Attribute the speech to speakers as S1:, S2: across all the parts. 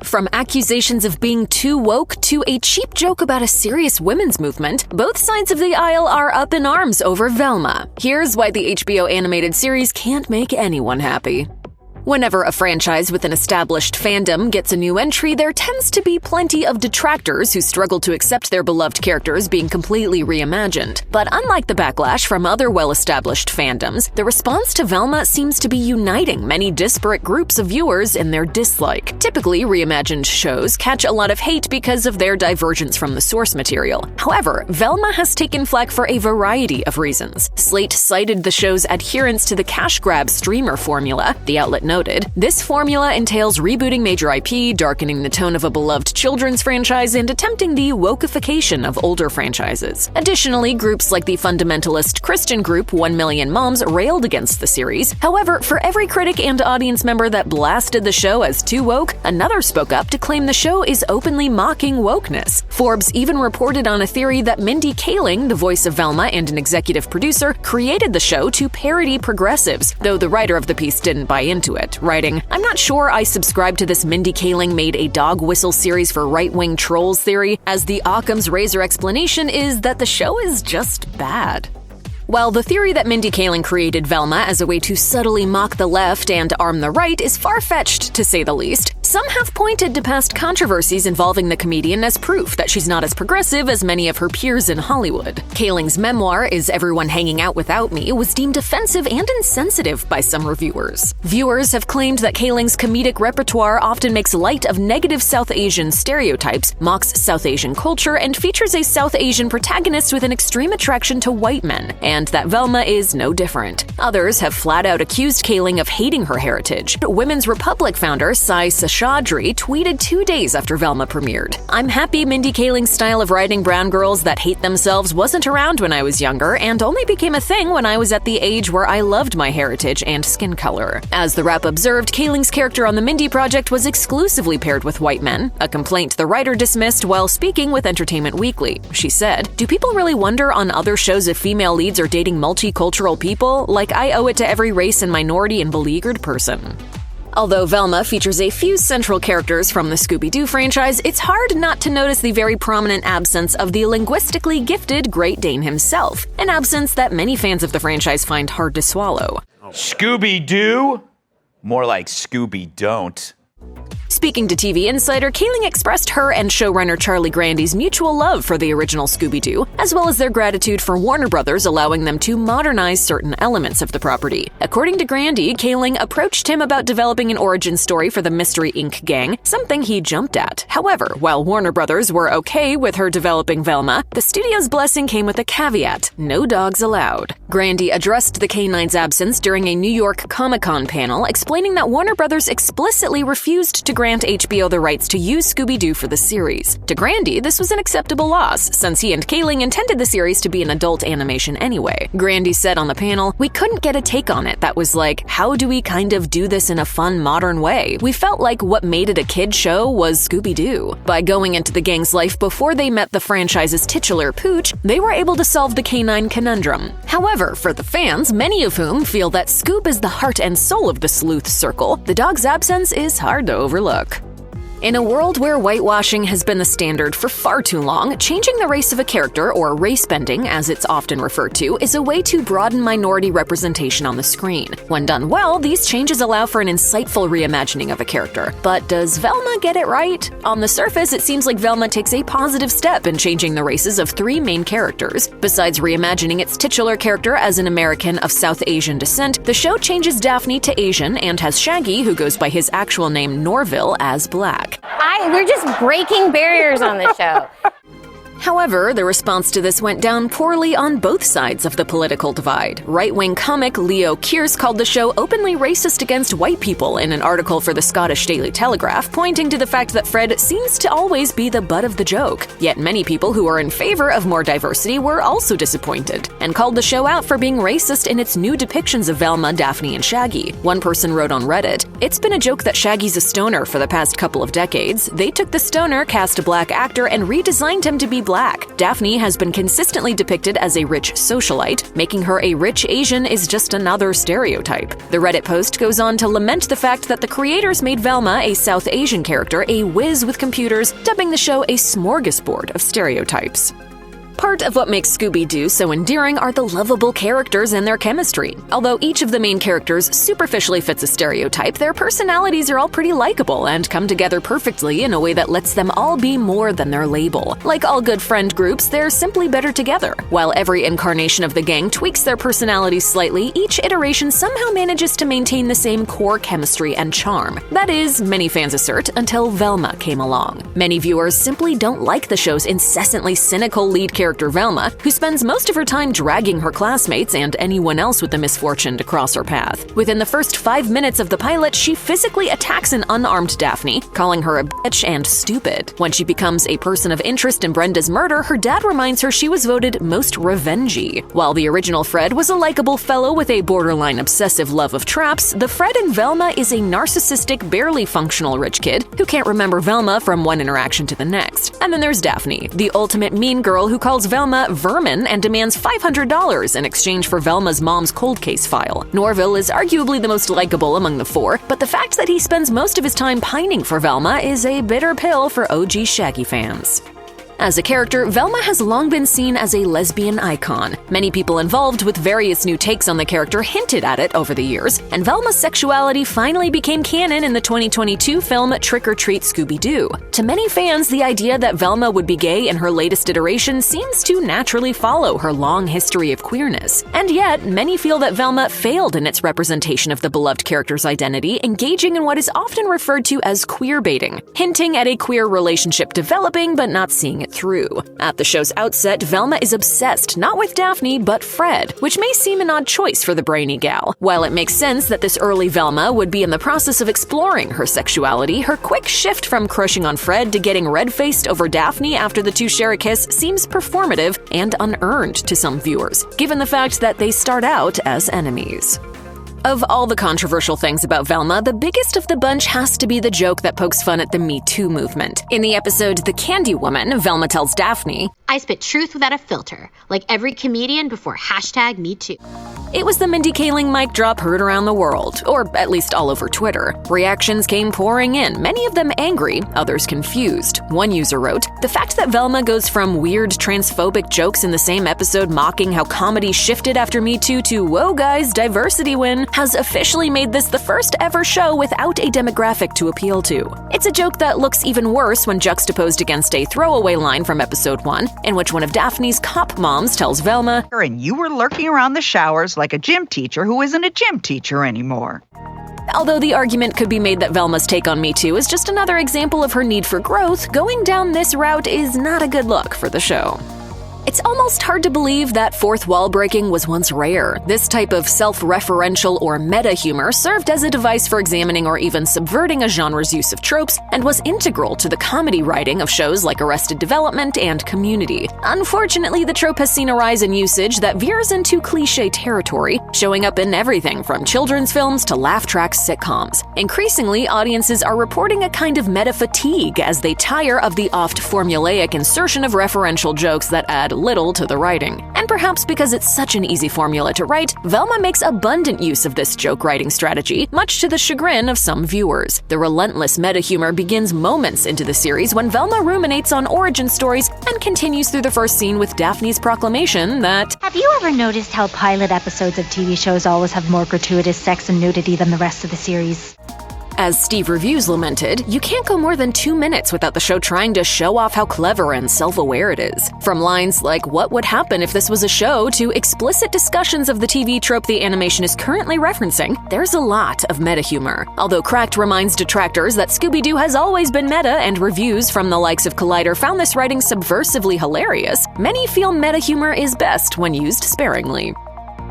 S1: From accusations of being too woke to a cheap joke about a serious women's movement, both sides of the aisle are up in arms over Velma. Here's why the HBO animated series can't make anyone happy. Whenever a franchise with an established fandom gets a new entry, there tends to be plenty of detractors who struggle to accept their beloved characters being completely reimagined. But unlike the backlash from other well-established fandoms, the response to Velma seems to be uniting many disparate groups of viewers in their dislike. Typically, reimagined shows catch a lot of hate because of their divergence from the source material. However, Velma has taken flack for a variety of reasons. Slate cited the show's adherence to the cash grab streamer formula. The outlet noted, this formula entails rebooting major IP, darkening the tone of a beloved children's franchise, and attempting the wokeification of older franchises. Additionally, groups like the fundamentalist Christian group 1 Million Moms railed against the series. However, for every critic and audience member that blasted the show as too woke, another spoke up to claim the show is openly mocking wokeness. Forbes even reported on a theory that Mindy Kaling, the voice of Velma and an executive producer, created the show to parody progressives, though the writer of the piece didn't buy into it, writing, "I'm not sure I subscribe to this Mindy Kaling made a dog whistle series for right-wing trolls theory, as the Occam's razor explanation is that the show is just bad." While the theory that Mindy Kaling created Velma as a way to subtly mock the left and arm the right is far-fetched, to say the least, some have pointed to past controversies involving the comedian as proof that she's not as progressive as many of her peers in Hollywood. Kaling's memoir, Is Everyone Hanging Out Without Me?, was deemed offensive and insensitive by some reviewers. Viewers have claimed that Kaling's comedic repertoire often makes light of negative South Asian stereotypes, mocks South Asian culture, and features a South Asian protagonist with an extreme attraction to white men, and that Velma is no different. Others have flat-out accused Kaling of hating her heritage. Women's Republic founder Sai Seshadri tweeted 2 days after Velma premiered, "I'm happy Mindy Kaling's style of writing brown girls that hate themselves wasn't around when I was younger and only became a thing when I was at the age where I loved my heritage and skin color." As the rep observed, Kaling's character on the Mindy Project was exclusively paired with white men, a complaint the writer dismissed while speaking with Entertainment Weekly. She said, "Do people really wonder on other shows if female leads are dating multicultural people? Like I owe it to every race and minority and beleaguered person." Although Velma features a few central characters from the Scooby-Doo franchise, it's hard not to notice the very prominent absence of the linguistically gifted Great Dane himself, an absence that many fans of the franchise find hard to swallow.
S2: Scooby-Doo? More like Scooby-Don't.
S1: Speaking to TV Insider, Kaling expressed her and showrunner Charlie Grandy's mutual love for the original Scooby-Doo, as well as their gratitude for Warner Brothers allowing them to modernize certain elements of the property. According to Grandy, Kaling approached him about developing an origin story for the Mystery Inc. gang, something he jumped at. However, while Warner Brothers were okay with her developing Velma, the studio's blessing came with a caveat: no dogs allowed. Grandy addressed the canine's absence during a New York Comic-Con panel, explaining that Warner Brothers explicitly refused to grant HBO the rights to use Scooby-Doo for the series. To Grandy, this was an acceptable loss, since he and Kaling intended the series to be an adult animation anyway. Grandy said on the panel, "We couldn't get a take on it that was like, how do we kind of do this in a fun, modern way? We felt like what made it a kid show was Scooby-Doo." By going into the gang's life before they met the franchise's titular Pooch, they were able to solve the canine conundrum. However, for the fans, many of whom feel that Scoop is the heart and soul of the sleuth circle, the dog's absence is hard to overlook. In a world where whitewashing has been the standard for far too long, changing the race of a character, or race bending as it's often referred to, is a way to broaden minority representation on the screen. When done well, these changes allow for an insightful reimagining of a character. But does Velma get it right? On the surface, it seems like Velma takes a positive step in changing the races of 3 main characters. Besides reimagining its titular character as an American of South Asian descent, the show changes Daphne to Asian and has Shaggy, who goes by his actual name Norville, as black.
S3: We're just breaking barriers on this show.
S1: However, the response to this went down poorly on both sides of the political divide. Right-wing comic Leo Kearse called the show openly racist against white people in an article for the Scottish Daily Telegraph, pointing to the fact that Fred seems to always be the butt of the joke. Yet many people who are in favor of more diversity were also disappointed, and called the show out for being racist in its new depictions of Velma, Daphne, and Shaggy. One person wrote on Reddit, "It's been a joke that Shaggy's a stoner for the past couple of decades. They took the stoner, cast a black actor, and redesigned him to be black. Daphne has been consistently depicted as a rich socialite. Making her a rich Asian is just another stereotype. The Reddit post goes on to lament the fact that the creators made Velma, a South Asian character, a whiz with computers, dubbing the show a smorgasbord of stereotypes. Part of what makes Scooby-Doo so endearing are the lovable characters and their chemistry. Although each of the main characters superficially fits a stereotype, their personalities are all pretty likable and come together perfectly in a way that lets them all be more than their label. Like all good friend groups, they're simply better together. While every incarnation of the gang tweaks their personalities slightly, each iteration somehow manages to maintain the same core chemistry and charm. That is, many fans assert, until Velma came along. Many viewers simply don't like the show's incessantly cynical lead character Velma, who spends most of her time dragging her classmates and anyone else with the misfortune to cross her path. Within the first 5 minutes of the pilot, she physically attacks an unarmed Daphne, calling her a bitch and stupid. When she becomes a person of interest in Brenda's murder, her dad reminds her she was voted most revengey. While the original Fred was a likable fellow with a borderline obsessive love of traps, the Fred in Velma is a narcissistic, barely functional rich kid who can't remember Velma from one interaction to the next. And then there's Daphne, the ultimate mean girl who calls Velma vermin and demands $500 in exchange for Velma's mom's cold case file. Norville is arguably the most likable among the four, but the fact that he spends most of his time pining for Velma is a bitter pill for OG Shaggy fans. As a character, Velma has long been seen as a lesbian icon. Many people involved with various new takes on the character hinted at it over the years, and Velma's sexuality finally became canon in the 2022 film Trick or Treat Scooby-Doo. To many fans, the idea that Velma would be gay in her latest iteration seems to naturally follow her long history of queerness. And yet, many feel that Velma failed in its representation of the beloved character's identity, engaging in what is often referred to as queerbaiting, hinting at a queer relationship developing but not seeing it through. At the show's outset, Velma is obsessed not with Daphne, but Fred, which may seem an odd choice for the brainy gal. While it makes sense that this early Velma would be in the process of exploring her sexuality, her quick shift from crushing on Fred to getting red-faced over Daphne after the two share a kiss seems performative and unearned to some viewers, given the fact that they start out as enemies. Of all the controversial things about Velma, the biggest of the bunch has to be the joke that pokes fun at the MeToo movement. In the episode The Candy Woman, Velma tells Daphne,
S4: "I spit truth without a filter, like every comedian before #MeToo."
S1: It was the Mindy Kaling mic drop heard around the world, or at least all over Twitter. Reactions came pouring in, many of them angry, others confused. One user wrote, "The fact that Velma goes from weird transphobic jokes in the same episode mocking how comedy shifted after Me Too to whoa guys, diversity win, has officially made this the first ever show without a demographic to appeal to." It's a joke that looks even worse when juxtaposed against a throwaway line from episode 1, in which one of Daphne's cop moms tells Velma,
S5: "And you were lurking around the showers like a gym teacher who isn't a gym teacher anymore."
S1: Although the argument could be made that Velma's take on Me Too is just another example of her need for growth, going down this route is not a good look for the show. It's almost hard to believe that fourth wall breaking was once rare. This type of self-referential or meta humor served as a device for examining or even subverting a genre's use of tropes and was integral to the comedy writing of shows like Arrested Development and Community. Unfortunately, the trope has seen a rise in usage that veers into cliché territory, showing up in everything from children's films to laugh track sitcoms. Increasingly, audiences are reporting a kind of meta fatigue as they tire of the oft formulaic insertion of referential jokes that add little to the writing. And perhaps because it's such an easy formula to write, Velma makes abundant use of this joke writing strategy, much to the chagrin of some viewers. The relentless meta-humor begins moments into the series when Velma ruminates on origin stories and continues through the first scene with Daphne's proclamation that,
S6: "Have you ever noticed how pilot episodes of TV shows always have more gratuitous sex and nudity than the rest of the series?"
S1: As Steve Reviews lamented, you can't go more than 2 minutes without the show trying to show off how clever and self-aware it is. From lines like "what would happen if this was a show" to explicit discussions of the TV trope the animation is currently referencing, there's a lot of meta-humor. Although Cracked reminds detractors that Scooby-Doo has always been meta, and reviews from the likes of Collider found this writing subversively hilarious, many feel meta-humor is best when used sparingly.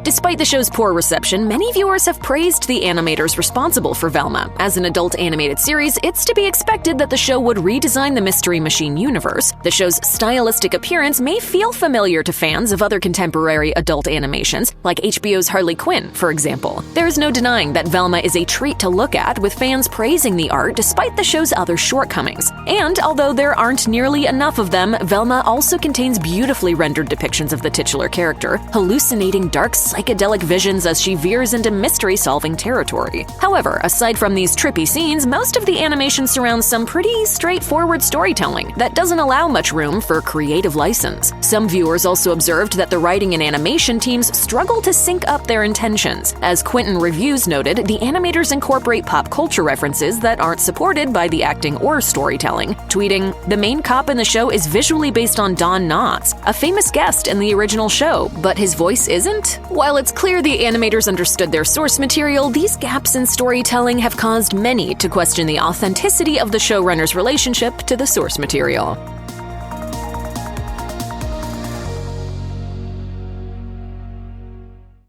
S1: Despite the show's poor reception, many viewers have praised the animators responsible for Velma. As an adult animated series, it's to be expected that the show would redesign the Mystery Machine universe. The show's stylistic appearance may feel familiar to fans of other contemporary adult animations, like HBO's Harley Quinn, for example. There's no denying that Velma is a treat to look at, with fans praising the art despite the show's other shortcomings. And although there aren't nearly enough of them, Velma also contains beautifully rendered depictions of the titular character, hallucinating dark psychedelic visions as she veers into mystery-solving territory. However, aside from these trippy scenes, most of the animation surrounds some pretty straightforward storytelling that doesn't allow much room for creative license. Some viewers also observed that the writing and animation teams struggle to sync up their intentions. As Quentin Reviews noted, the animators incorporate pop culture references that aren't supported by the acting or storytelling, tweeting, "The main cop in the show is visually based on Don Knotts, a famous guest in the original show, but his voice isn't?" While it's clear the animators understood their source material, these gaps in storytelling have caused many to question the authenticity of the showrunner's relationship to the source material.